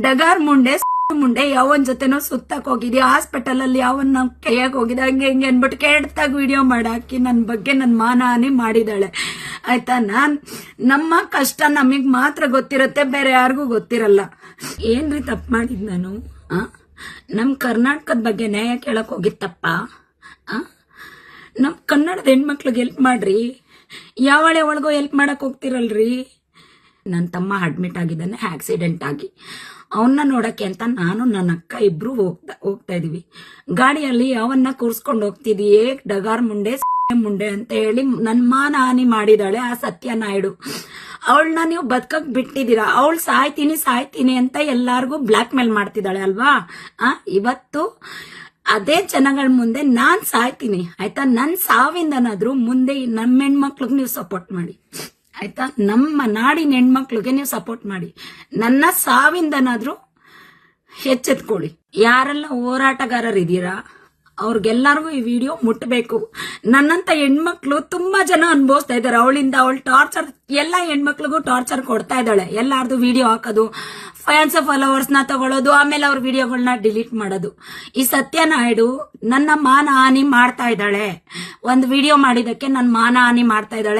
ಡಗಾರ್ ಮುಂಡೆ ಮುಂಡೆ ಯಾವನ್ ಜೊತೆನೋ ಸುತ್ತಕ್ ಹೋಗಿದ್ಯಾ, ಹಾಸ್ಪಿಟಲ್ ಅಲ್ಲಿ ಯಾವನ್ನ ಕೈಯಾಗ ಹೋಗಿದ್ದೆ, ಹಂಗೆ ಹಿಂಗೆ ಅನ್ಬಿಟ್ಟು ಕೆಟ್ಟದಾಗ ವಿಡಿಯೋ ಮಾಡಾಕಿ ನನ್ ಬಗ್ಗೆ ನನ್ ಮಾನಹಾನಿ ಮಾಡಿದಾಳೆ. ಆಯ್ತಾ, ನಮ್ಮ ಕಷ್ಟ ನಮಗ್ ಮಾತ್ರ ಗೊತ್ತಿರತ್ತೆ, ಬೇರೆ ಯಾರಿಗೂ ಗೊತ್ತಿರಲ್ಲ. ಏನ್ರಿ ತಪ್ಪು ಮಾಡಿದ್ ನಾನು? ನಮ್ ಕರ್ನಾಟಕದ ಬಗ್ಗೆ ನ್ಯಾಯ ಕೇಳಕ್ ಹೋಗಿತ್ತಪ್ಪ. ನಮ್ ಕನ್ನಡದ ಹೆಣ್ಮಕ್ಳಿಗೆ ಹೆಲ್ಪ್ ಮಾಡ್ರಿ, ಯಾವಳೆ ಒಳಗೋ ಹೆಲ್ಪ್ ಮಾಡಕ್ ಹೋಗ್ತಿರಲ್ರಿ. ನನ್ನ ತಮ್ಮ ಅಡ್ಮಿಟ್ ಆಗಿದ್ದಾನೆ ಆಕ್ಸಿಡೆಂಟ್ ಆಗಿ. ಅವನ್ನ ನೋಡಕ್ಕೆ ಅಂತ ನಾನು ನನ್ನ ಅಕ್ಕ ಇಬ್ರು ಹೋಗ್ತಾ ಇದೀವಿ. ಗಾಡಿಯಲ್ಲಿ ಯಾವನ್ನ ಕೂರ್ಸ್ಕೊಂಡು ಹೋಗ್ತಿದೀಯೇ ಡಗಾರ್ ಮುಂಡೆ ಮುಂಡೆ ಅಂತ ಹೇಳಿ ನನ್ ಮಾನಹಾನಿ ಮಾಡಿದಾಳೆ ಆ ಸತ್ಯನಾಯ್ಡು. ಅವಳನ್ನ ನೀವು ಬದುಕಕ್ ಬಿಟ್ಟಿದ್ದೀರಾ. ಅವಳು ಸಾಯ್ತೀನಿ ಅಂತ ಎಲ್ಲಾರ್ಗು ಬ್ಲಾಕ್ ಮೇಲ್ ಮಾಡ್ತಿದ್ದಾಳೆ ಅಲ್ವಾ. ಇವತ್ತು ಅದೇ ಜನಗಳ ಮುಂದೆ ನಾನ್ ಸಾಯ್ತೀನಿ, ಆಯ್ತಾ, ನನ್ ಸಾವಿಂದನಾದ್ರೂ ಮುಂದೆ ನಮ್ಮ ಹೆಣ್ಮಕ್ಳಿಗೆ ನೀವು ಸಪೋರ್ಟ್ ಮಾಡಿ, ಆಯ್ತಾ, ನಮ್ಮ ನಾಡಿನ ಹೆಣ್ಮಕ್ಳಿಗೆ ನೀವು ಸಪೋರ್ಟ್ ಮಾಡಿ. ನನ್ನ ಸಾವಿಂದನಾದ್ರೂ ಎಚ್ಚೆತ್ಕೊಳ್ಳಿ. ಯಾರೆಲ್ಲ ಹೋರಾಟಗಾರರಿದ್ದೀರಾ ಅವ್ರಿಗೆಲ್ಲರಿಗೂ ಈ ವಿಡಿಯೋ ಮುಟ್ಟಬೇಕು. ನನ್ನಂತ ಹೆಣ್ಮಕ್ಳು ತುಂಬಾ ಜನ ಅನುಭವಿಸ್ತಾ ಇದ್ದಾರೆ. ಅವಳಿಂದ ಅವಳು ಟಾರ್ಚರ್, ಎಲ್ಲ ಹೆಣ್ಮಕ್ಳಿಗೂ ಟಾರ್ಚರ್ ಕೊಡ್ತಾ ಇದ್ದಾಳೆ. ಎಲ್ಲಾರ್ದು ವಿಡಿಯೋ ಹಾಕೋದು, ಫ್ಯಾನ್ಸ್ ಫಾಲೋವರ್ಸ್ ನ ತಗೊಳ್ಳೋದು, ಆಮೇಲೆ ಅವ್ರ ವಿಡಿಯೋಗಳನ್ನ ಡಿಲೀಟ್ ಮಾಡೋದು. ಈ ಸತ್ಯನಾಯ್ಡು ನನ್ನ ಮಾನಹಾನಿ ಮಾಡ್ತಾ ಇದ್ದಾಳೆ. ಒಂದು ವಿಡಿಯೋ ಮಾಡಿದಕ್ಕೆ ನನ್ನ ಮಾನಹಾನಿ ಮಾಡ್ತಾ ಇದ್ದಾಳೆ.